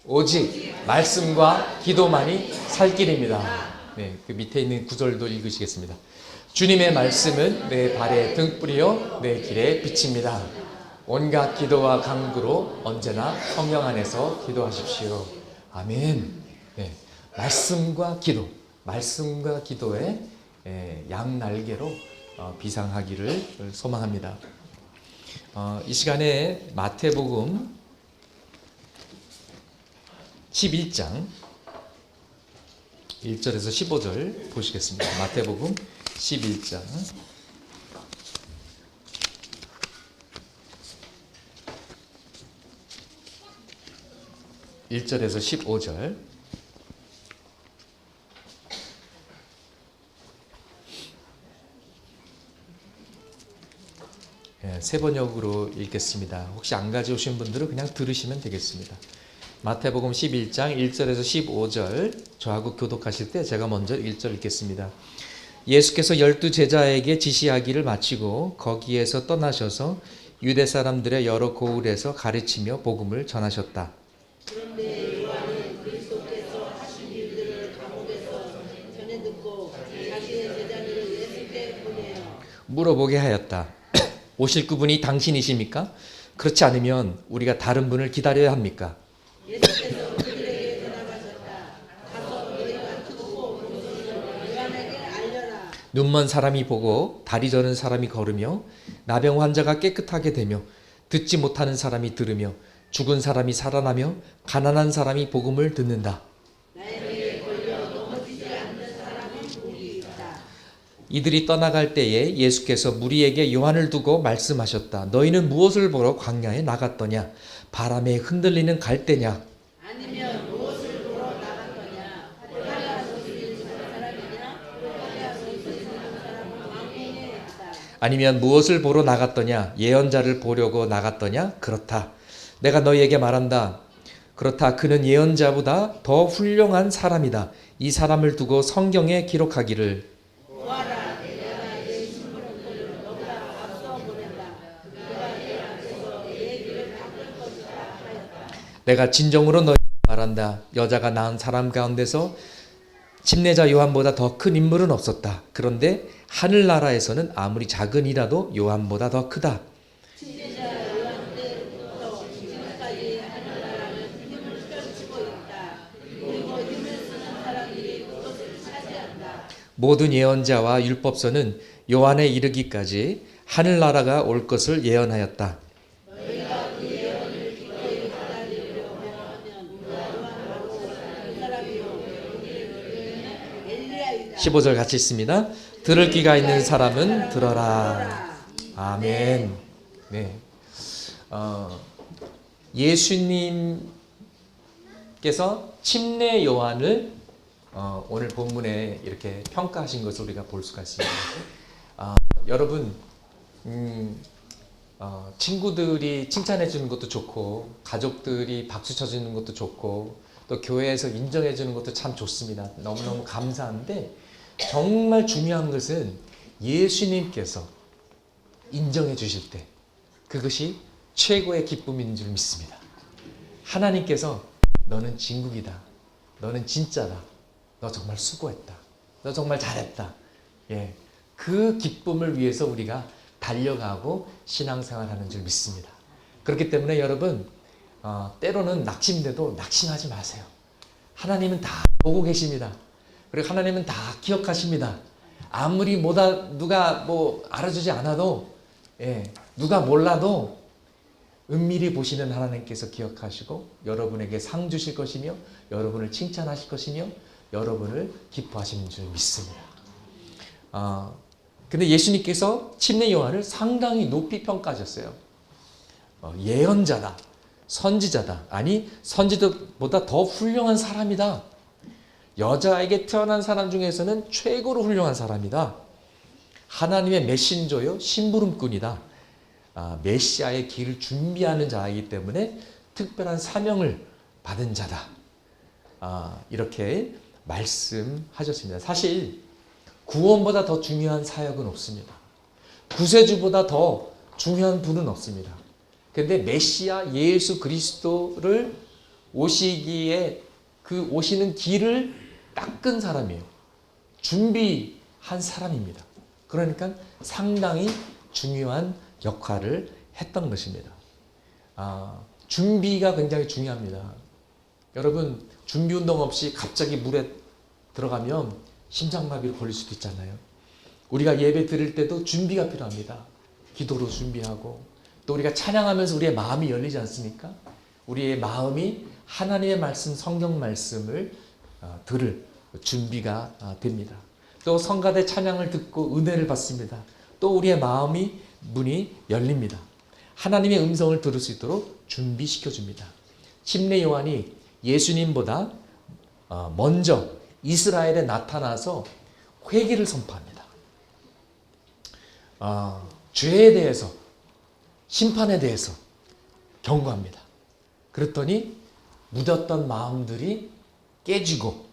오직 말씀과 기도만이 살 길입니다. 네, 그 밑에 있는 구절도 읽으시겠습니다. 주님의 말씀은 내 발의 등불이요 내 길의 빛입니다. 온갖 기도와 간구로 언제나 성령 안에서 기도하십시오. 아멘. 네, 말씀과 기도, 말씀과 기도의 양날개로 비상하기를 소망합니다. 이 시간에 마태복음 11장 1절에서 15절 보시겠습니다. 마태복음 11장 1절에서 15절. 새 번역으로 읽겠습니다. 혹시 안 가져오신 분들은 그냥 들으시면 되겠습니다. 마태복음 11장 1절에서 15절 저하고 교독하실 때 제가 먼저 1절 읽겠습니다. 예수께서 12 제자에게 지시하기를 마치고 거기에서 떠나셔서 유대 사람들의 여러 고을에서 가르치며 복음을 전하셨다. 그런데 요한은 그리스도께서 하신 일들을 감옥에서 전해 듣고 자기의 제자들을 예수께 보내어 물어보게 하였다. 오실 그분이 당신이십니까? 그렇지 않으면 우리가 다른 분을 기다려야 합니까? 예수께서 그들에게 대답하셨다. 가서 너희가 듣고 본 것을 요한에게 알려라. 눈먼 사람이 보고 다리 저는 사람이 걸으며 나병 환자가 깨끗하게 되며 듣지 못하는 사람이 들으며 죽은 사람이 살아나며 가난한 사람이 복음을 듣는다. 나에게 걸려 넘어지지 않는 사람은 복이 있다. 이들이 떠나갈 때에 예수께서 무리에게 요한을 두고 말씀하셨다. 너희는 무엇을 보러 광야에 나갔더냐? 바람에 흔들리는 갈대냐? 아니면 무엇을 보러 나갔더냐? 호라가 소리를 듣는 사람이냐? 호라가 소리를 듣는 사람은 왕궁에 있다. 아니면 무엇을 보러 나갔더냐? 예언자를 보려고 나갔더냐? 그렇다. 내가 너희에게 말한다. 그렇다. 그는 예언자보다 더 훌륭한 사람이다. 이 사람을 두고 성경에 기록하기를 보아라, 내가 내 신분을 너보다 앞서 보낸다. 그가 내 앞에서 내 길을 닦을 것이다 하였다. 내가 진정으로 너희에게 말한다. 여자가 낳은 사람 가운데서 침례자 요한보다 더 큰 인물은 없었다. 그런데 하늘나라에서는 아무리 작은 이라도 요한보다 더 크다. 침례자 요한 때부터 지금까지 하늘나라는 힘을 펼치고 있다. 그리고 힘을 쓰는 사람들이 그것을 차지한다. 모든 예언자와 율법서는 요한에 이르기까지 하늘나라가 올 것을 예언하였다. 너희가 그 예언을 기꺼이 받아들이려고 하면 요한하고 그 사람이요 엘리야이다. 15절 같이 읽습니다. 들을 귀가 있는 사람은 들어라. 아멘. 네. 예수님께서 침례 요한을 오늘 본문에 이렇게 평가하신 것을 우리가 볼 수가 있습니다. 여러분, 친구들이 칭찬해 주는 것도 좋고, 가족들이 박수 쳐주는 것도 좋고, 또 교회에서 인정해 주는 것도 참 좋습니다. 너무너무 감사한데, 정말 중요한 것은 예수님께서 인정해 주실 때, 그것이 최고의 기쁨인 줄 믿습니다. 하나님께서 너는 진국이다. 너는 진짜다. 너 정말 수고했다. 너 정말 잘했다. 예, 그 기쁨을 위해서 우리가 달려가고 신앙생활하는 줄 믿습니다. 그렇기 때문에 여러분, 때로는 낙심돼도 낙심하지 마세요. 하나님은 다 보고 계십니다. 그리고 하나님은 다 기억하십니다. 아무리 누가 알아주지 않아도, 누가 몰라도 은밀히 보시는 하나님께서 기억하시고 여러분에게 상 주실 것이며 여러분을 칭찬하실 것이며 여러분을 기뻐하시는 줄 믿습니다. 근데 예수님께서 침례 요한을 상당히 높이 평가하셨어요. 예언자다, 선지자다, 아니 선지자보다 더 훌륭한 사람이다. 여자에게 태어난 사람 중에서는 최고로 훌륭한 사람이다. 하나님의 메신저요, 심부름꾼이다. 메시아의 길을 준비하는 자이기 때문에 특별한 사명을 받은 자다. 이렇게 말씀하셨습니다. 사실 구원보다 더 중요한 사역은 없습니다. 구세주보다 더 중요한 분은 없습니다. 그런데 메시아 예수 그리스도를 오시기에 그 오시는 길을 닦은 사람이에요. 준비한 사람입니다. 그러니까 상당히 중요한 역할을 했던 것입니다. 준비가 굉장히 중요합니다. 여러분, 준비 운동 없이 갑자기 물에 들어가면 심장마비로 걸릴 수도 있잖아요. 우리가 예배 드릴 때도 준비가 필요합니다. 기도로 준비하고, 또 우리가 찬양하면서 우리의 마음이 열리지 않습니까? 우리의 마음이 하나님의 말씀, 성경 말씀을 들을 준비가 됩니다. 또 성가대 찬양을 듣고 은혜를 받습니다. 또 우리의 마음이 문이 열립니다. 하나님의 음성을 들을 수 있도록 준비시켜 줍니다. 침례 요한이 예수님보다 먼저 이스라엘에 나타나서 회개를 선포합니다. 죄에 대해서, 심판에 대해서 경고합니다. 그랬더니 묻었던 마음들이 깨지고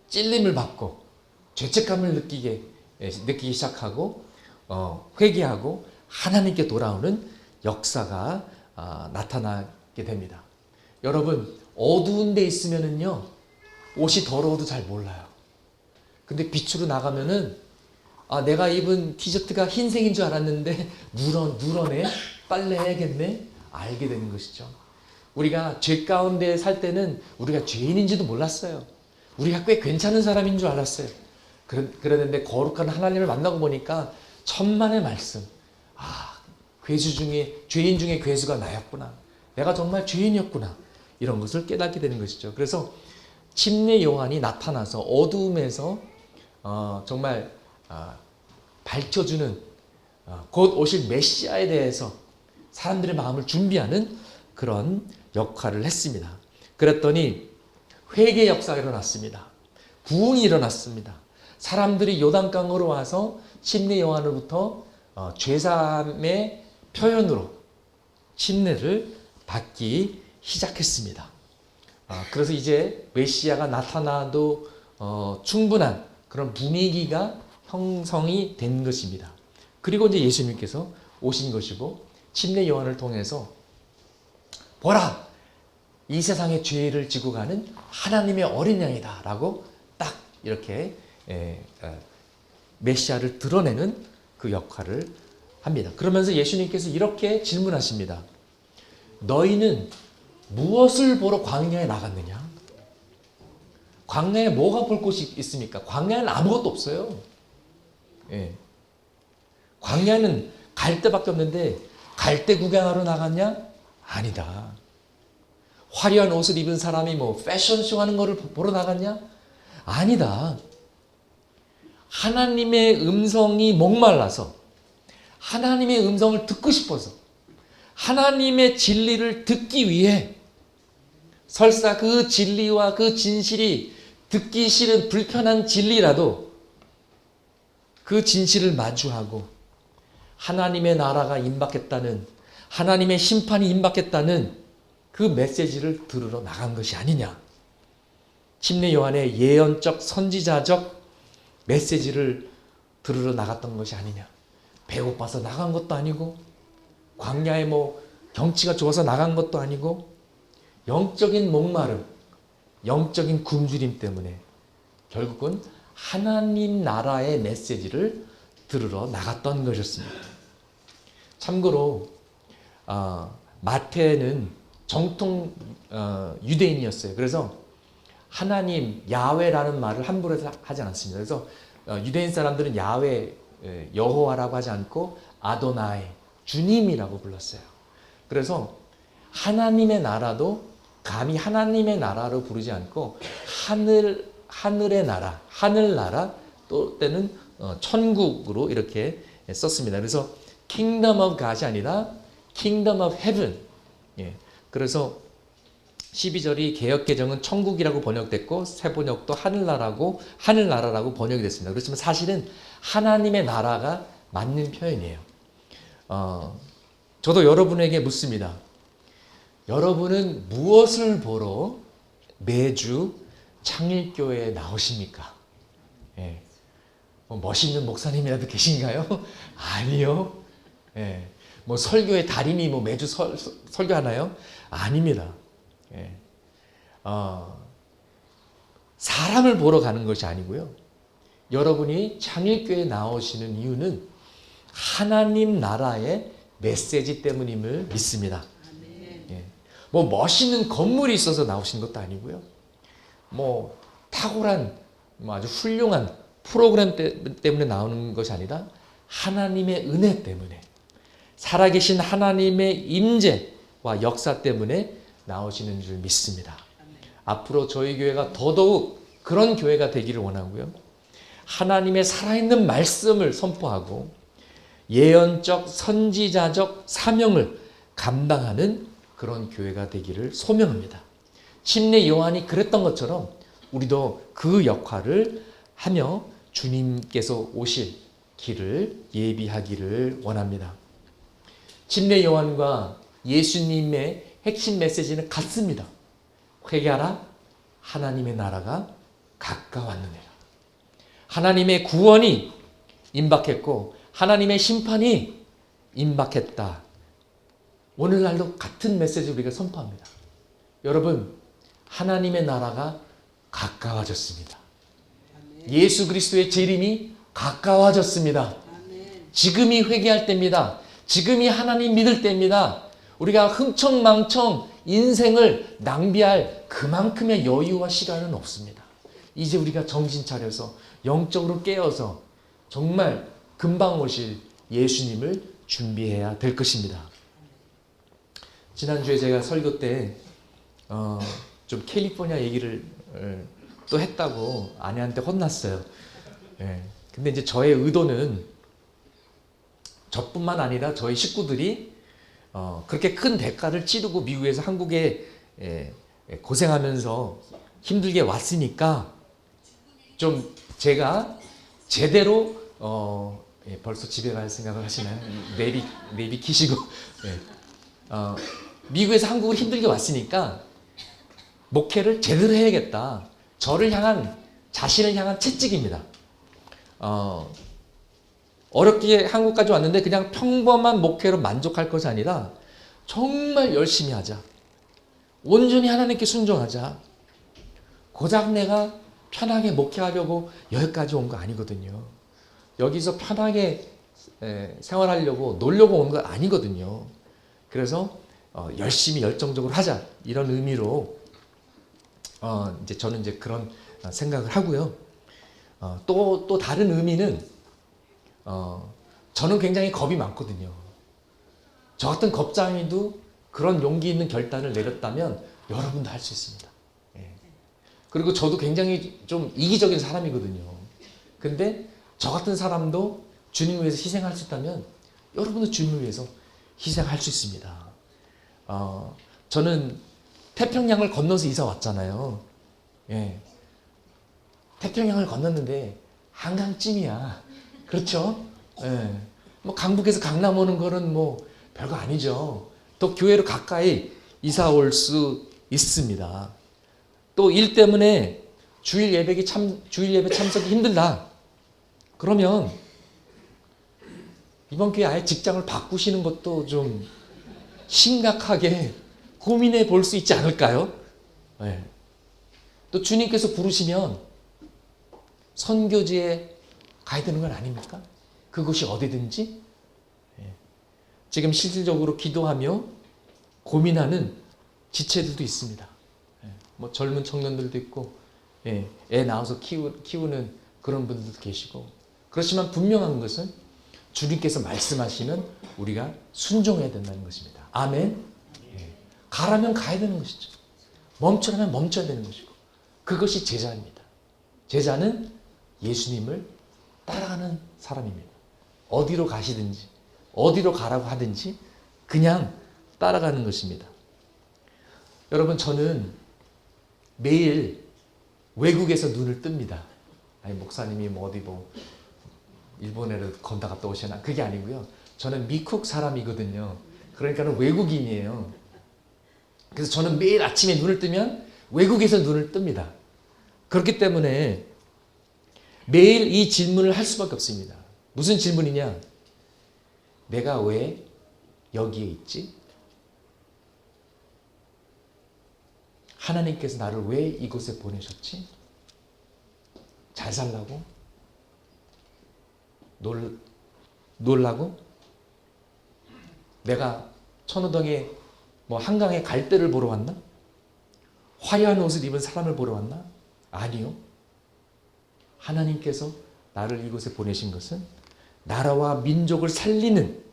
찔림을 받고 죄책감을 느끼기 시작하고 회개하고 하나님께 돌아오는 역사가 나타나게 됩니다. 여러분, 어두운 데 있으면은요, 옷이 더러워도 잘 몰라요. 근데 빛으로 나가면은 내가 입은 티셔츠가 흰색인 줄 알았는데 누러네, 빨래해야겠네, 알게 되는 것이죠. 우리가 죄 가운데 살 때는 우리가 죄인인지도 몰랐어요. 우리가 꽤 괜찮은 사람인 줄 알았어요. 그랬는데 거룩한 하나님을 만나고 보니까 천만의 말씀, 죄인 중에 괴수가 나였구나, 내가 정말 죄인이었구나, 이런 것을 깨닫게 되는 것이죠. 그래서 침례 요한이 나타나서 어두움에서 정말 밝혀주는 곧 오실 메시아에 대해서 사람들의 마음을 준비하는 그런 역할을 했습니다. 그랬더니 회개 역사가 일어났습니다. 부흥이 일어났습니다. 사람들이 요단강으로 와서 침례 요한으로부터 죄사함의 표현으로 침례를 받기 시작했습니다. 그래서 이제 메시아가 나타나도 충분한 그런 분위기가 형성이 된 것입니다. 그리고 이제 예수님께서 오신 것이고, 침례 요한을 통해서 보라, 이 세상의 죄를 지고 가는 하나님의 어린 양이다 라고 딱 이렇게 메시아를 드러내는 그 역할을 합니다. 그러면서 예수님께서 이렇게 질문하십니다. 너희는 무엇을 보러 광야에 나갔느냐? 광야에 뭐가 볼 곳이 있습니까? 광야에는 아무것도 없어요. 광야는 갈대밖에 없는데 갈대 구경하러 나갔냐? 아니다. 화려한 옷을 입은 사람이 패션쇼 하는 거를 보러 나갔냐? 아니다. 하나님의 음성이 목말라서, 하나님의 음성을 듣고 싶어서, 하나님의 진리를 듣기 위해, 설사 그 진리와 그 진실이 듣기 싫은 불편한 진리라도 그 진실을 마주하고 하나님의 나라가 임박했다는, 하나님의 심판이 임박했다는 그 메시지를 들으러 나간 것이 아니냐. 침례 요한의 예언적 선지자적 메시지를 들으러 나갔던 것이 아니냐. 배고파서 나간 것도 아니고, 광야에 경치가 좋아서 나간 것도 아니고, 영적인 목마름, 영적인 굶주림 때문에 결국은 하나님 나라의 메시지를 들으러 나갔던 것이었습니다. 참고로 마태는 정통 유대인이었어요. 그래서 하나님, 야훼라는 말을 함부로 하지 않습니다. 그래서 유대인 사람들은 야훼, 여호와라고 하지 않고 아도나이, 주님이라고 불렀어요. 그래서 하나님의 나라도 감히 하나님의 나라로 부르지 않고 하늘의 나라, 하늘나라, 또 때는 천국으로 이렇게 썼습니다. 그래서 Kingdom of God이 아니라 Kingdom of Heaven. 그래서 12절이 개역개정은 천국이라고 번역됐고, 새 번역도 하늘나라라고 번역이 됐습니다. 그렇지만 사실은 하나님의 나라가 맞는 표현이에요. 저도 여러분에게 묻습니다. 여러분은 무엇을 보러 매주 창일교회에 나오십니까? 멋있는 목사님이라도 계신가요? 아니요. 설교의 달인이 매주 설교하나요? 아닙니다. 사람을 보러 가는 것이 아니고요. 여러분이 창일교회에 나오시는 이유는 하나님 나라의 메시지 때문임을 믿습니다. 예. 뭐 멋있는 건물이 있어서 나오시는 것도 아니고요. 뭐 탁월한 뭐 아주 훌륭한 프로그램 때문에 나오는 것이 아니라 하나님의 은혜 때문에, 살아계신 하나님의 임재와 역사 때문에 나오시는 줄 믿습니다. 앞으로 저희 교회가 더더욱 그런 교회가 되기를 원하고요. 하나님의 살아있는 말씀을 선포하고 예언적 선지자적 사명을 감당하는 그런 교회가 되기를 소명합니다. 침례 요한이 그랬던 것처럼 우리도 그 역할을 하며 주님께서 오실 길을 예비하기를 원합니다. 침례 요한과 예수님의 핵심 메시지는 같습니다. 회개하라, 하나님의 나라가 가까웠느니라. 하나님의 구원이 임박했고 하나님의 심판이 임박했다. 오늘날도 같은 메시지 우리가 선포합니다. 여러분, 하나님의 나라가 가까워졌습니다. 예수 그리스도의 재림이 가까워졌습니다. 지금이 회개할 때입니다. 지금이 하나님 믿을 때입니다. 우리가 흥청망청 인생을 낭비할 그만큼의 여유와 시간은 없습니다. 이제 우리가 정신 차려서 영적으로 깨어서 정말 금방 오실 예수님을 준비해야 될 것입니다. 지난주에 제가 설교 때 좀 캘리포니아 얘기를 또 했다고 아내한테 혼났어요. 예. 근데 이제 저의 의도는 저뿐만 아니라 저희 식구들이 그렇게 큰 대가를 치르고 미국에서 한국에 고생하면서 힘들게 왔으니까 좀 제가 제대로 벌써 집에 갈 생각을 하시나요? 내비 키시고 미국에서 한국을 힘들게 왔으니까 목회를 제대로 해야겠다. 저를 향한, 자신을 향한 채찍입니다. 어렵게 한국까지 왔는데 그냥 평범한 목회로 만족할 것이 아니라 정말 열심히 하자. 온전히 하나님께 순종하자. 고작 내가 편하게 목회하려고 여기까지 온 거 아니거든요. 여기서 편하게 생활하려고 놀려고 온 거 아니거든요. 그래서 열심히 열정적으로 하자. 이런 의미로 이제 저는 이제 그런 생각을 하고요. 또 다른 의미는 저는 굉장히 겁이 많거든요. 저 같은 겁장이도 그런 용기 있는 결단을 내렸다면 여러분도 할 수 있습니다. 그리고 저도 굉장히 좀 이기적인 사람이거든요. 근데 저 같은 사람도 주님을 위해서 희생할 수 있다면 여러분도 주님을 위해서 희생할 수 있습니다. 저는 태평양을 건너서 이사 왔잖아요. 예. 태평양을 건넜는데 한강쯤이야. 그렇죠? 예. 뭐 강북에서 강남 오는 거는 뭐 별거 아니죠. 또 교회로 가까이 이사 올 수 있습니다. 또 일 때문에 주일 예배 참석이 힘들다. 그러면 이번 기회에 아예 직장을 바꾸시는 것도 좀 심각하게 고민해 볼 수 있지 않을까요? 네. 또 주님께서 부르시면 선교지에 가야 되는 건 아닙니까? 그곳이 어디든지. 네. 지금 실질적으로 기도하며 고민하는 지체들도 있습니다. 네. 뭐 젊은 청년들도 있고, 애 낳아서 키우는 그런 분들도 계시고. 그렇지만 분명한 것은 주님께서 말씀하시면 우리가 순종해야 된다는 것입니다. 아멘. 가라면 가야 되는 것이죠. 멈추라면 멈춰야 되는 것이고. 그것이 제자입니다. 제자는 예수님을 따라가는 사람입니다. 어디로 가시든지 어디로 가라고 하든지 그냥 따라가는 것입니다. 여러분, 저는 매일 외국에서 눈을 뜹니다. 아니, 목사님이 뭐 어디 뭐 일본에를 건다 갔다 오시나, 그게 아니고요. 저는 미국 사람이거든요. 그러니까는 외국인이에요. 그래서 저는 매일 아침에 눈을 뜨면 외국에서 눈을 뜹니다. 그렇기 때문에 매일 이 질문을 할 수밖에 없습니다. 무슨 질문이냐? 내가 왜 여기에 있지? 하나님께서 나를 왜 이곳에 보내셨지? 잘 살라고? 놀라고? 내가 천호동에 뭐 한강에 갈대를 보러 왔나? 화려한 옷을 입은 사람을 보러 왔나? 아니요. 하나님께서 나를 이곳에 보내신 것은 나라와 민족을 살리는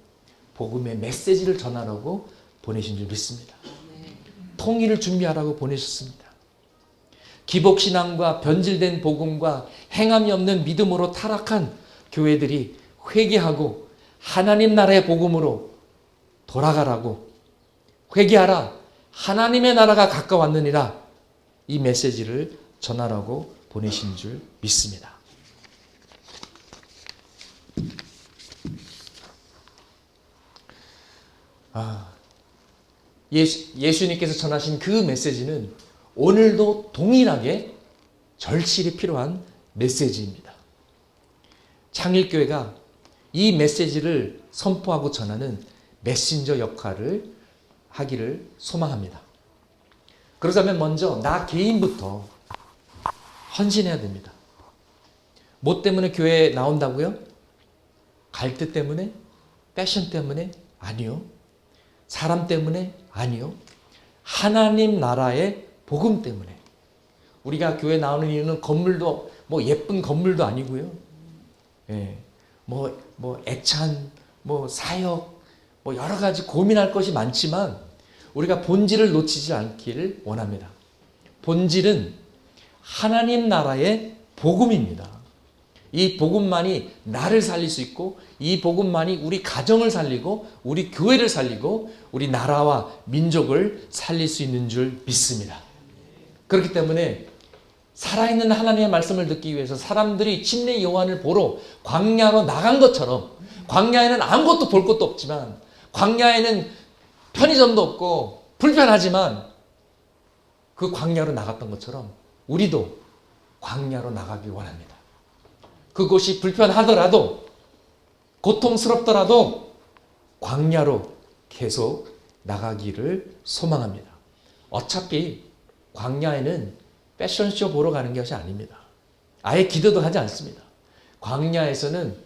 복음의 메시지를 전하라고 보내신 줄 믿습니다. 통일을 준비하라고 보내셨습니다. 기복신앙과 변질된 복음과 행함이 없는 믿음으로 타락한 교회들이 회개하고 하나님 나라의 복음으로 돌아가라고, 회개하라, 하나님의 나라가 가까웠느니라, 이 메시지를 전하라고 보내신 줄 믿습니다. 예수님께서 전하신 그 메시지는 오늘도 동일하게 절실히 필요한 메시지입니다. 창일교회가 이 메시지를 선포하고 전하는 메신저 역할을 하기를 소망합니다. 그러자면 먼저 나 개인부터 헌신해야 됩니다. 뭐 때문에 교회에 나온다고요? 갈등 때문에? 패션 때문에? 아니요. 사람 때문에? 아니요. 하나님 나라의 복음 때문에. 우리가 교회 나오는 이유는 건물도 뭐 예쁜 건물도 아니고요. 예. 뭐 애찬, 뭐 사역, 뭐 여러 가지 고민할 것이 많지만 우리가 본질을 놓치지 않기를 원합니다. 본질은 하나님 나라의 복음입니다. 이 복음만이 나를 살릴 수 있고 이 복음만이 우리 가정을 살리고 우리 교회를 살리고 우리 나라와 민족을 살릴 수 있는 줄 믿습니다. 그렇기 때문에 살아있는 하나님의 말씀을 듣기 위해서 사람들이 침례 요한을 보러 광야로 나간 것처럼, 광야에는 아무것도 볼 것도 없지만, 광야에는 편의점도 없고 불편하지만 그 광야로 나갔던 것처럼 우리도 광야로 나가길 원합니다. 그곳이 불편하더라도, 고통스럽더라도 광야로 계속 나가기를 소망합니다. 어차피 광야에는 패션쇼 보러 가는 것이 아닙니다. 아예 기도도 하지 않습니다. 광야에서는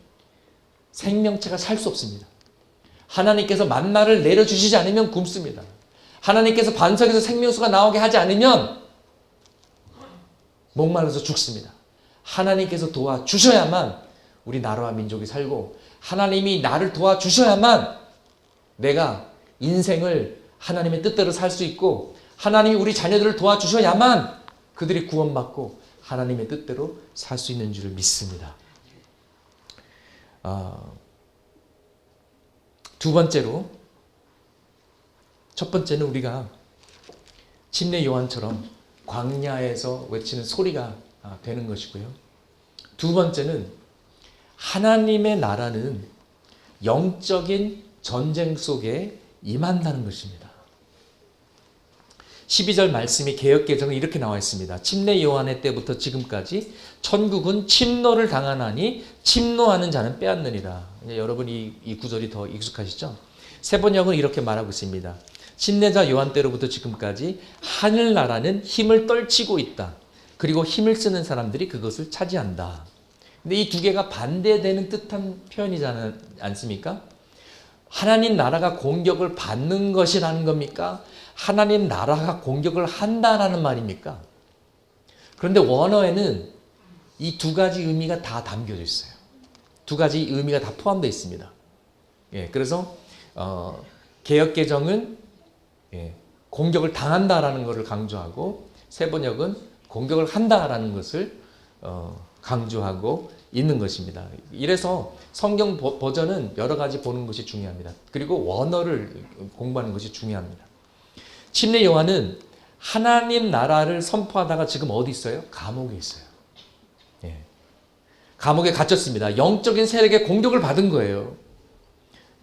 생명체가 살 수 없습니다. 하나님께서 만나를 내려주시지 않으면 굶습니다. 하나님께서 반석에서 생명수가 나오게 하지 않으면 목말라서 죽습니다. 하나님께서 도와주셔야만 우리 나라와 민족이 살고, 하나님이 나를 도와주셔야만 내가 인생을 하나님의 뜻대로 살 수 있고, 하나님이 우리 자녀들을 도와주셔야만 그들이 구원받고 하나님의 뜻대로 살 수 있는 줄을 믿습니다. 두 번째로, 첫 번째는 우리가 침례 요한처럼 광야에서 외치는 소리가 되는 것이고요. 두 번째는 하나님의 나라는 영적인 전쟁 속에 임한다는 것입니다. 12절 말씀이 개역개정은 이렇게 나와 있습니다. 침례 요한의 때부터 지금까지 천국은 침노를 당하나니 침노하는 자는 빼앗느니라. 여러분 이 구절이 더 익숙하시죠? 세번역은 이렇게 말하고 있습니다. 침례자 요한 때로부터 지금까지 하늘나라는 힘을 떨치고 있다. 그리고 힘을 쓰는 사람들이 그것을 차지한다. 근데 이 두 개가 반대되는 듯한 표현이지 않습니까? 하나님 나라가 공격을 받는 것이라는 겁니까? 하나님 나라가 공격을 한다라는 말입니까? 그런데 원어에는 이 두 가지 의미가 다 담겨져 있어요. 두 가지 의미가 다 포함되어 있습니다. 예, 그래서 개역개정은 공격을 당한다라는 것을 강조하고, 세번역은 공격을 한다라는 것을 강조하고 있는 것입니다. 이래서 성경 버전은 여러 가지 보는 것이 중요합니다. 그리고 원어를 공부하는 것이 중요합니다. 침례 요한은 하나님 나라를 선포하다가 지금 어디 있어요? 감옥에 있어요. 예. 감옥에 갇혔습니다. 영적인 세력의 공격을 받은 거예요.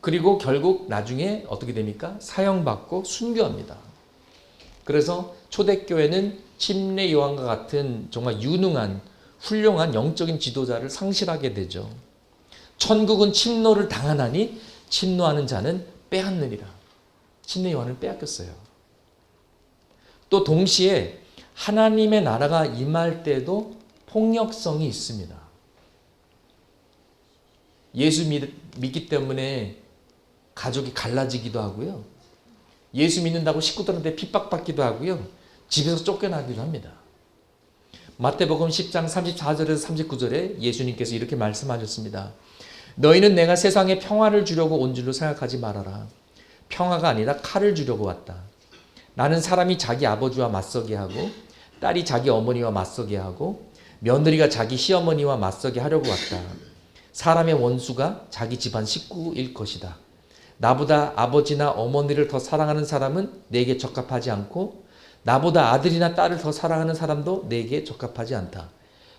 그리고 결국 나중에 어떻게 됩니까? 사형받고 순교합니다. 그래서 초대교회는 침례 요한과 같은 정말 유능한 훌륭한 영적인 지도자를 상실하게 되죠. 천국은 침노를 당하나니 침노하는 자는 빼앗느니라. 침례 요한을 빼앗겼어요. 또 동시에 하나님의 나라가 임할 때도 폭력성이 있습니다. 예수 믿기 때문에 가족이 갈라지기도 하고요. 예수 믿는다고 식구들한테 핍박받기도 하고요. 집에서 쫓겨나기도 합니다. 마태복음 10장 34절에서 39절에 예수님께서 이렇게 말씀하셨습니다. 너희는 내가 세상에 평화를 주려고 온 줄로 생각하지 말아라. 평화가 아니라 칼을 주려고 왔다. 나는 사람이 자기 아버지와 맞서게 하고 딸이 자기 어머니와 맞서게 하고 며느리가 자기 시어머니와 맞서게 하려고 왔다. 사람의 원수가 자기 집안 식구일 것이다. 나보다 아버지나 어머니를 더 사랑하는 사람은 내게 적합하지 않고 나보다 아들이나 딸을 더 사랑하는 사람도 내게 적합하지 않다.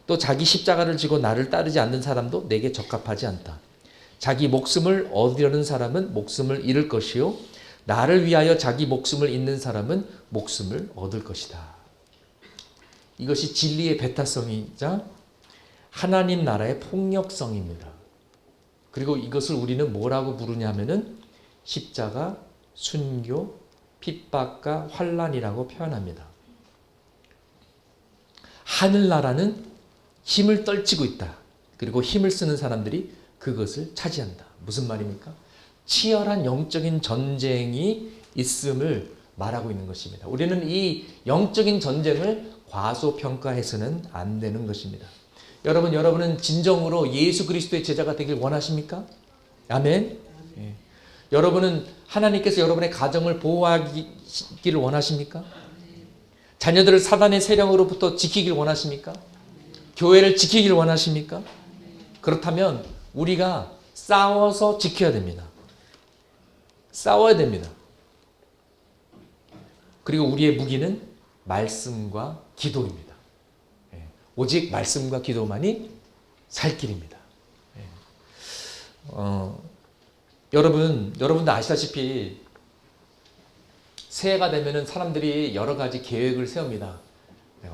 또 자기 십자가를 지고 나를 따르지 않는 사람도 내게 적합하지 않다. 자기 목숨을 얻으려는 사람은 목숨을 잃을 것이요 나를 위하여 자기 목숨을 잃는 사람은 목숨을 얻을 것이다. 이것이 진리의 배타성이자 하나님 나라의 폭력성입니다. 그리고 이것을 우리는 뭐라고 부르냐 하면은 십자가, 순교, 핍박과 환난이라고 표현합니다. 하늘나라는 힘을 떨치고 있다. 그리고 힘을 쓰는 사람들이 그것을 차지한다. 무슨 말입니까? 치열한 영적인 전쟁이 있음을 말하고 있는 것입니다. 우리는 이 영적인 전쟁을 과소평가해서는 안 되는 것입니다. 여러분은 진정으로 예수 그리스도의 제자가 되길 원하십니까? 아멘. 예. 여러분은 하나님께서 여러분의 가정을 보호하기를 원하십니까? 자녀들을 사단의 세력으로부터 지키길 원하십니까? 교회를 지키길 원하십니까? 그렇다면 우리가 싸워서 지켜야 됩니다. 싸워야 됩니다. 그리고 우리의 무기는 말씀과 기도입니다. 오직 말씀과 기도만이 살 길입니다. 여러분도 아시다시피 새해가 되면은 사람들이 여러 가지 계획을 세웁니다.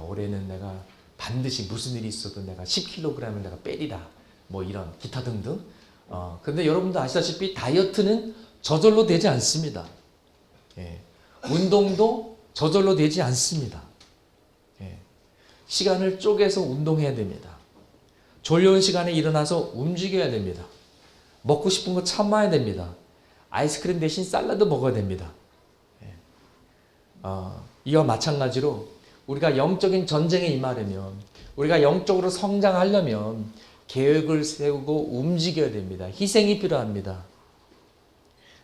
올해는 내가 반드시 무슨 일이 있어도 내가 10kg을 내가 빼리라. 뭐 이런 기타 등등. 근데 여러분도 아시다시피 다이어트는 저절로 되지 않습니다. 운동도 저절로 되지 않습니다. 시간을 쪼개서 운동해야 됩니다. 졸려온 시간에 일어나서 움직여야 됩니다. 먹고 싶은 거 참아야 됩니다. 아이스크림 대신 샐러드 먹어야 됩니다. 이와 마찬가지로 우리가 영적인 전쟁에 임하려면 우리가 영적으로 성장하려면 계획을 세우고 움직여야 됩니다. 희생이 필요합니다.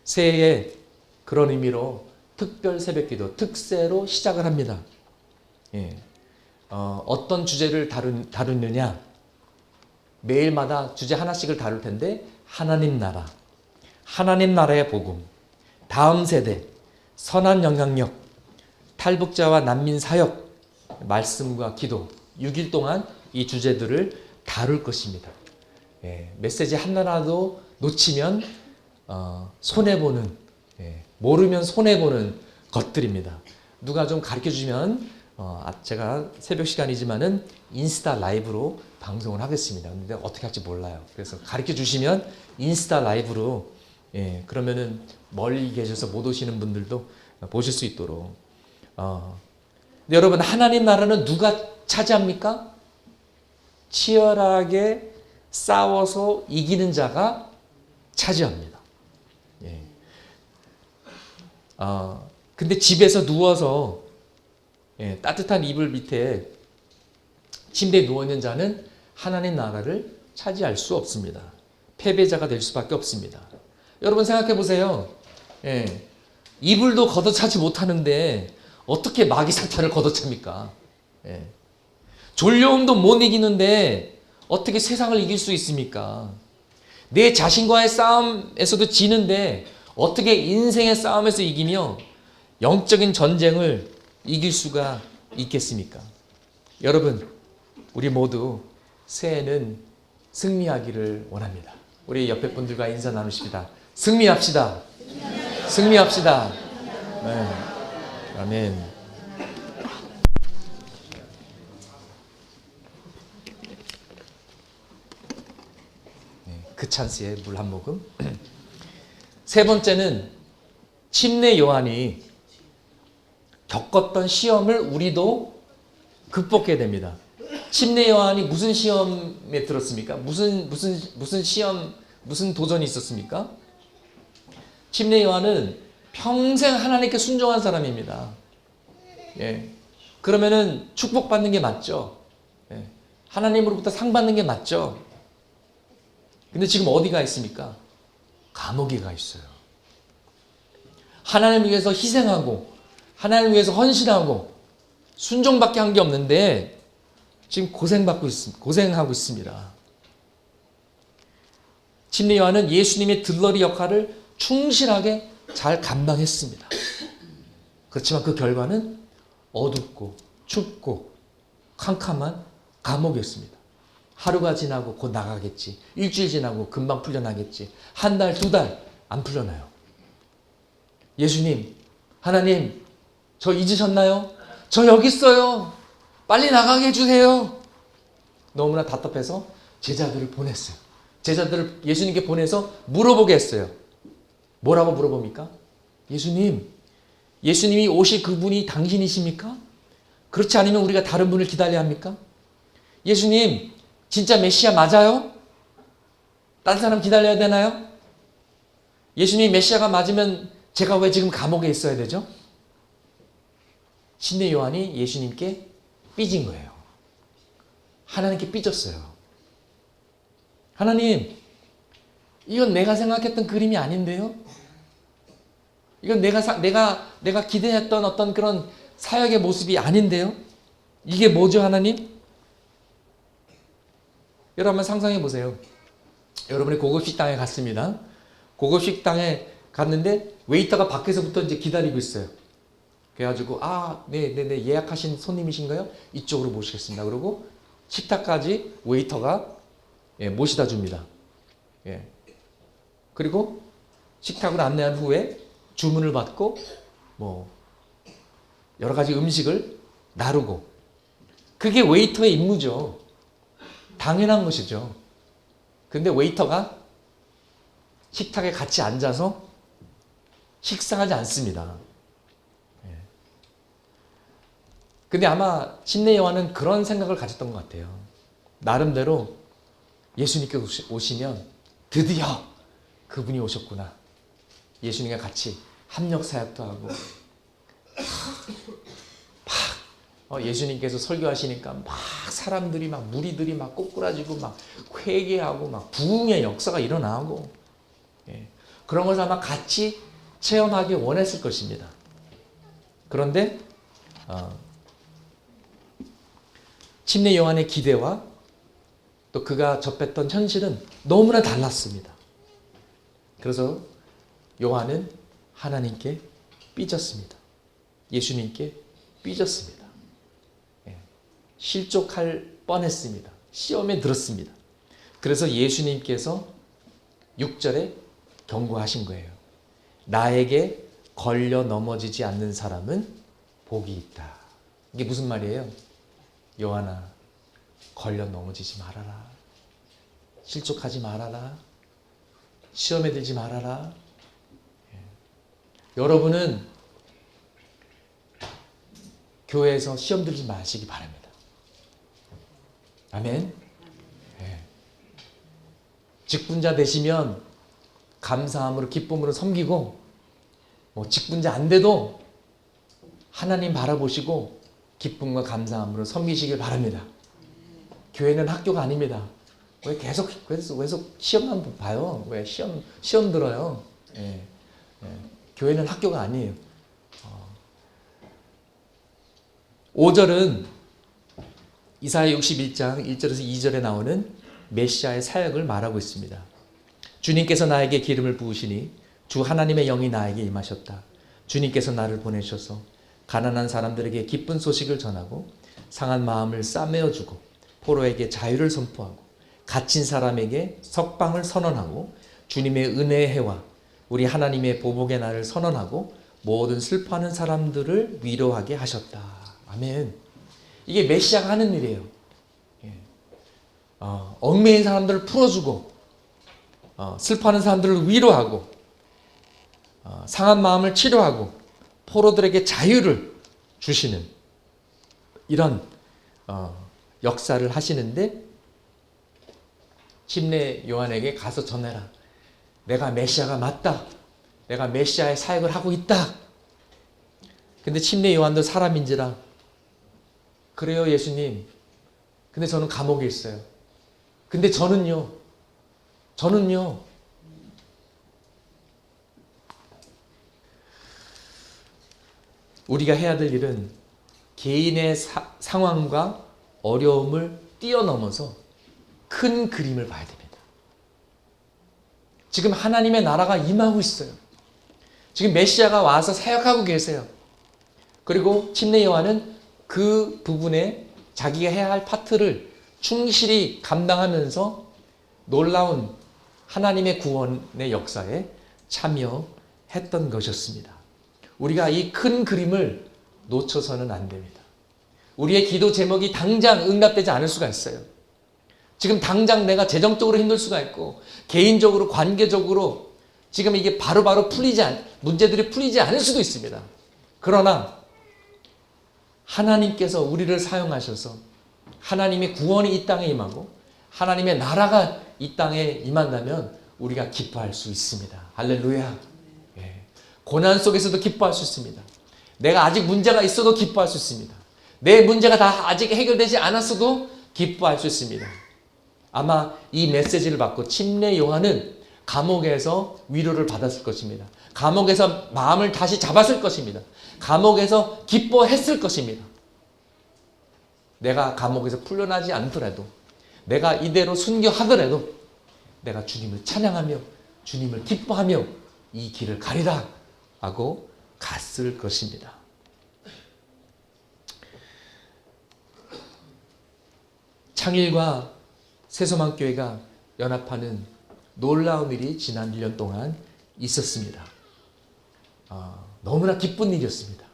새해에 그런 의미로 특별 새벽기도 특세로 시작을 합니다. 어떤 주제를 다루느냐? 매일마다 주제 하나씩을 다룰 텐데 하나님 나라, 하나님 나라의 복음, 다음 세대, 선한 영향력, 탈북자와 난민 사역, 말씀과 기도 6일 동안 이 주제들을 다룰 것입니다. 메시지 하나라도 놓치면 손해보는, 모르면 손해보는 것들입니다. 누가 좀 가르쳐주면 제가 새벽 시간이지만은 인스타 라이브로 방송을 하겠습니다. 근데 어떻게 할지 몰라요. 그래서 가르쳐 주시면 인스타 라이브로 그러면은 멀리 계셔서 못 오시는 분들도 보실 수 있도록. 근데 여러분 하나님 나라는 누가 차지합니까? 치열하게 싸워서 이기는 자가 차지합니다. 근데 집에서 누워서 따뜻한 이불 밑에 침대에 누워있는 자는 하나님 나라를 차지할 수 없습니다. 패배자가 될 수밖에 없습니다. 여러분 생각해 보세요. 이불도 걷어차지 못하는데 어떻게 마귀사탄을 걷어찹니까? 졸려움도 못 이기는데 어떻게 세상을 이길 수 있습니까? 내 자신과의 싸움에서도 지는데 어떻게 인생의 싸움에서 이기며 영적인 전쟁을 이길 수가 있겠습니까? 여러분, 우리 모두 새해는 승리하기를 원합니다. 우리 옆에 분들과 인사 나누십니다. 승리합시다. 승리합시다. 네. 아멘. 그 찬스에 물 한 모금. 세 번째는 침례 요한이 겪었던 시험을 우리도 극복해야 됩니다. 침례 요한이 무슨 시험에 들었습니까? 무슨 시험, 무슨 도전이 있었습니까? 침례 요한은 평생 하나님께 순종한 사람입니다. 예. 그러면은 축복받는 게 맞죠. 예. 하나님으로부터 상 받는 게 맞죠. 근데 지금 어디가 있습니까? 감옥에 가 있어요. 하나님을 위해서 희생하고 하나님을 위해서 헌신하고 순종밖에 한 게 없는데 지금 고생하고 있습니다. 침례 요한은 예수님의 들러리 역할을 충실하게 잘 감당했습니다. 그렇지만 그 결과는 어둡고 춥고 캄캄한 감옥이었습니다. 하루가 지나고 곧 나가겠지. 일주일 지나고 금방 풀려나겠지. 한 달, 두 달 안 풀려나요. 예수님, 하나님, 저 잊으셨나요? 저 여기 있어요. 빨리 나가게 해주세요. 너무나 답답해서 제자들을 보냈어요. 제자들을 예수님께 보내서 물어보게 했어요. 뭐라고 물어봅니까? 예수님, 예수님이 오실 그분이 당신이십니까? 그렇지 않으면 우리가 다른 분을 기다려야 합니까? 예수님, 진짜 메시아 맞아요? 다른 사람 기다려야 되나요? 예수님 메시아가 맞으면 제가 왜 지금 감옥에 있어야 되죠? 침례 요한이 예수님께 삐진 거예요. 하나님께 삐졌어요. 하나님, 이건 내가 생각했던 그림이 아닌데요? 이건 내가 기대했던 어떤 그런 사역의 모습이 아닌데요? 이게 뭐죠, 하나님? 여러분 한번 상상해 보세요. 여러분이 고급 식당에 갔습니다. 고급 식당에 갔는데 웨이터가 밖에서부터 이제 기다리고 있어요. 그래가지고 네 예약하신 손님이신가요? 이쪽으로 모시겠습니다. 그리고 식탁까지 웨이터가 모시다 줍니다. 예. 그리고 식탁을 안내한 후에 주문을 받고 뭐 여러 가지 음식을 나르고 그게 웨이터의 임무죠. 당연한 것이죠. 근데 웨이터가 식탁에 같이 앉아서 식사하지 않습니다. 근데 아마 침례 요한은 그런 생각을 가졌던 것 같아요. 나름대로 예수님께 오시면 드디어 그분이 오셨구나. 예수님과 같이 합력 사역도 하고 막 예수님께서 설교하시니까 막 사람들이 막 무리들이 막 꼬꾸라지고 막 회개하고 막 부흥의 역사가 일어나고 그런 것을 아마 같이 체험하기 원했을 것입니다. 그런데 침례 요한의 기대와 또 그가 접했던 현실은 너무나 달랐습니다. 그래서 요한은 하나님께 삐졌습니다. 예수님께 삐졌습니다. 실족할 뻔했습니다. 시험에 들었습니다. 그래서 예수님께서 6절에 경고하신 거예요. 나에게 걸려 넘어지지 않는 사람은 복이 있다. 이게 무슨 말이에요? 요한아, 걸려 넘어지지 말아라. 실족하지 말아라. 시험에 들지 말아라. 여러분은 교회에서 시험 들지 마시기 바랍니다. 아멘. 직분자 되시면 감사함으로 기쁨으로 섬기고 직분자 안 돼도 하나님 바라보시고 기쁨과 감사함으로 섬기시길 바랍니다. 교회는 학교가 아닙니다. 왜 계속 시험만 봐요? 왜 시험 들어요? 교회는 학교가 아니에요. 5절은 이사야 61장 1절에서 2절에 나오는 메시아의 사역을 말하고 있습니다. 주님께서 나에게 기름을 부으시니 주 하나님의 영이 나에게 임하셨다. 주님께서 나를 보내셔서 가난한 사람들에게 기쁜 소식을 전하고 상한 마음을 싸매어주고 포로에게 자유를 선포하고 갇힌 사람에게 석방을 선언하고 주님의 은혜의 해와 우리 하나님의 보복의 날을 선언하고 모든 슬퍼하는 사람들을 위로하게 하셨다. 아멘. 이게 메시아가 하는 일이에요. 얽매인 사람들을 풀어주고 슬퍼하는 사람들을 위로하고 상한 마음을 치료하고 포로들에게 자유를 주시는 이런 역사를 하시는데 침례 요한에게 가서 전해라. 내가 메시아가 맞다. 내가 메시아의 사역을 하고 있다. 근데 침례 요한도 사람인지라 그래요 예수님. 근데 저는 감옥에 있어요. 근데 저는요. 우리가 해야 될 일은 개인의 상황과 어려움을 뛰어넘어서 큰 그림을 봐야 됩니다. 지금 하나님의 나라가 임하고 있어요. 지금 메시아가 와서 사역하고 계세요. 그리고 침례 요한은 그 부분에 자기가 해야 할 파트를 충실히 감당하면서 놀라운 하나님의 구원의 역사에 참여했던 것이었습니다. 우리가 이 큰 그림을 놓쳐서는 안 됩니다. 우리의 기도 제목이 당장 응답되지 않을 수가 있어요. 지금 당장 내가 재정적으로 힘들 수가 있고 개인적으로 관계적으로 지금 이게 바로바로 문제들이 풀리지 않을 수도 있습니다. 그러나 하나님께서 우리를 사용하셔서 하나님의 구원이 이 땅에 임하고 하나님의 나라가 이 땅에 임한다면 우리가 기뻐할 수 있습니다. 할렐루야. 예. 고난 속에서도 기뻐할 수 있습니다. 내가 아직 문제가 있어도 기뻐할 수 있습니다. 내 문제가 다 아직 해결되지 않았어도 기뻐할 수 있습니다. 아마 이 메시지를 받고 침례 요한은 감옥에서 위로를 받았을 것입니다. 감옥에서 마음을 다시 잡았을 것입니다. 감옥에서 기뻐했을 것입니다. 내가 감옥에서 풀려나지 않더라도 내가 이대로 순교하더라도 내가 주님을 찬양하며 주님을 기뻐하며 이 길을 가리라 하고 갔을 것입니다. 창일과 새소망교회가 연합하는 놀라운 일이 지난 1년 동안 있었습니다. 너무나 기쁜 일이었습니다.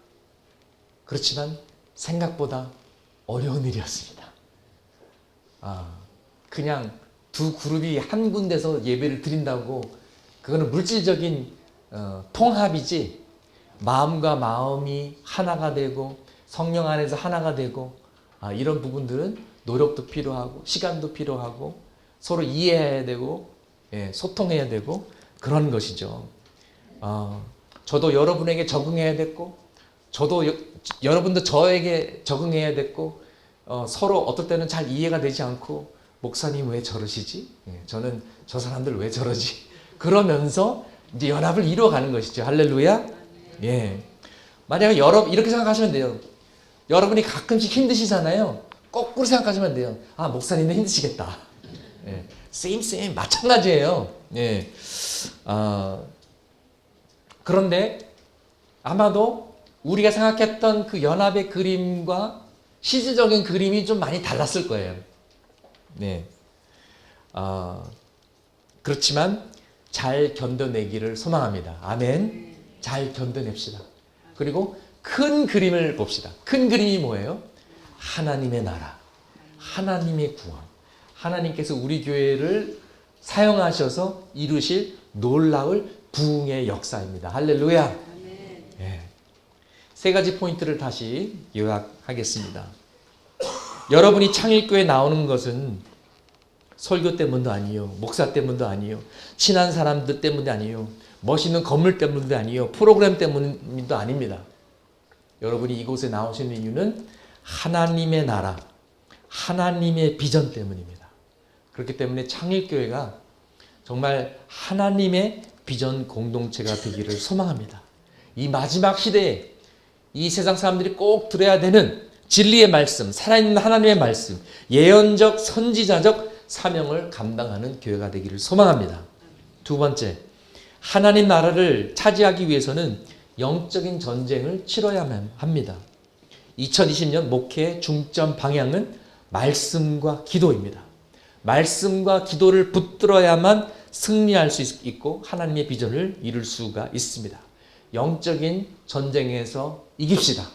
그렇지만 생각보다 어려운 일이었습니다. 그냥 두 그룹이 한 군데서 예배를 드린다고 그거는 물질적인 통합이지 마음과 마음이 하나가 되고 성령 안에서 하나가 되고 이런 부분들은 노력도 필요하고 시간도 필요하고 서로 이해해야 되고 소통해야 되고 그런 것이죠. 저도 여러분에게 적응해야 됐고 저도 여러분도 저에게 적응해야 됐고 서로 어떨 때는 잘 이해가 되지 않고 목사님 왜 저러시지? 저는 저 사람들 왜 저러지? 그러면서 이제 연합을 이루어가는 것이죠. 할렐루야. 예. 만약에 이렇게 생각하시면 돼요. 여러분이 가끔씩 힘드시잖아요. 거꾸로 생각하시면 돼요. 목사님도 힘드시겠다. 예. same 마찬가지예요. 예. 그런데 아마도 우리가 생각했던 그 연합의 그림과 실질적인 그림이 좀 많이 달랐을 거예요. 네. 그렇지만 잘 견뎌내기를 소망합니다. 아멘. 잘 견뎌냅시다. 그리고 큰 그림을 봅시다. 큰 그림이 뭐예요? 하나님의 나라, 하나님의 구원. 하나님께서 우리 교회를 사용하셔서 이루실 놀라울 부흥의 역사입니다. 할렐루야. 네. 세 가지 포인트를 다시 요약하겠습니다. 여러분이 창일교회에 나오는 것은 설교 때문도 아니요, 목사 때문도 아니요, 친한 사람들 때문도 아니요, 멋있는 건물 때문도 아니요, 프로그램 때문도 아닙니다. 여러분이 이곳에 나오시는 이유는 하나님의 나라, 하나님의 비전 때문입니다. 그렇기 때문에 창일교회가 정말 하나님의 비전 공동체가 되기를 소망합니다. 이 마지막 시대에 이 세상 사람들이 꼭 들어야 되는 진리의 말씀, 살아있는 하나님의 말씀, 예언적, 선지자적 사명을 감당하는 교회가 되기를 소망합니다. 두 번째, 하나님 나라를 차지하기 위해서는 영적인 전쟁을 치러야만 합니다. 2020년 목회의 중점 방향은 말씀과 기도입니다. 말씀과 기도를 붙들어야만 승리할 수 있고 하나님의 비전을 이룰 수가 있습니다. 영적인 전쟁에서 이깁시다.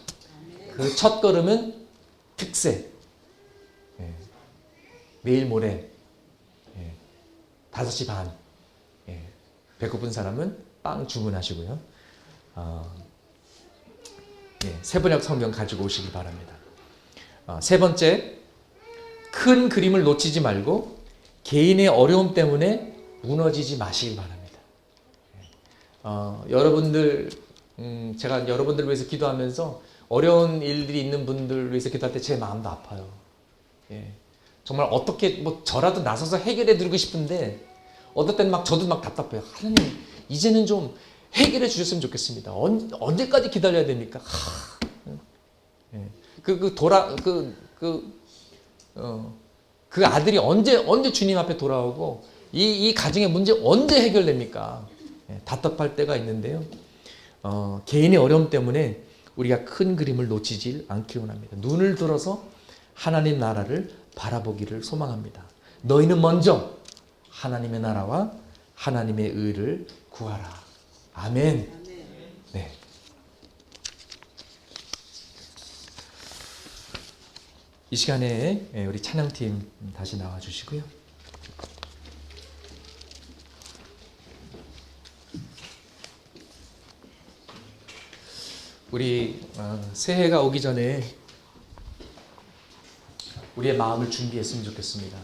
그 첫 걸음은 특세. 내일 모레 5시 반 배고픈 사람은 빵 주문하시고요. 세번역 성경 가지고 오시기 바랍니다. 세 번째, 큰 그림을 놓치지 말고 개인의 어려움 때문에 무너지지 마시기 바랍니다. 여러분들, 제가 여러분들 위해서 기도하면서 어려운 일들이 있는 분들 위해서 기도할 때 제 마음도 아파요. 정말 어떻게 뭐 저라도 나서서 해결해 드리고 싶은데 어떨 때는 막 저도 막 답답해요. 하나님, 이제는 좀 해결해 주셨으면 좋겠습니다. 언제까지 기다려야 됩니까? 그 아들이 언제 주님 앞에 돌아오고 이 가정의 문제 언제 해결됩니까? 답답할 때가 있는데요. 개인의 어려움 때문에 우리가 큰 그림을 놓치질 않기를 원합니다. 눈을 들어서 하나님 나라를 바라보기를 소망합니다. 너희는 먼저 하나님의 나라와 하나님의 의를 구하라. 아멘. 네. 이 시간에 우리 찬양팀 다시 나와 주시고요. 우리 새해가 오기 전에 우리의 마음을 준비했으면 좋겠습니다.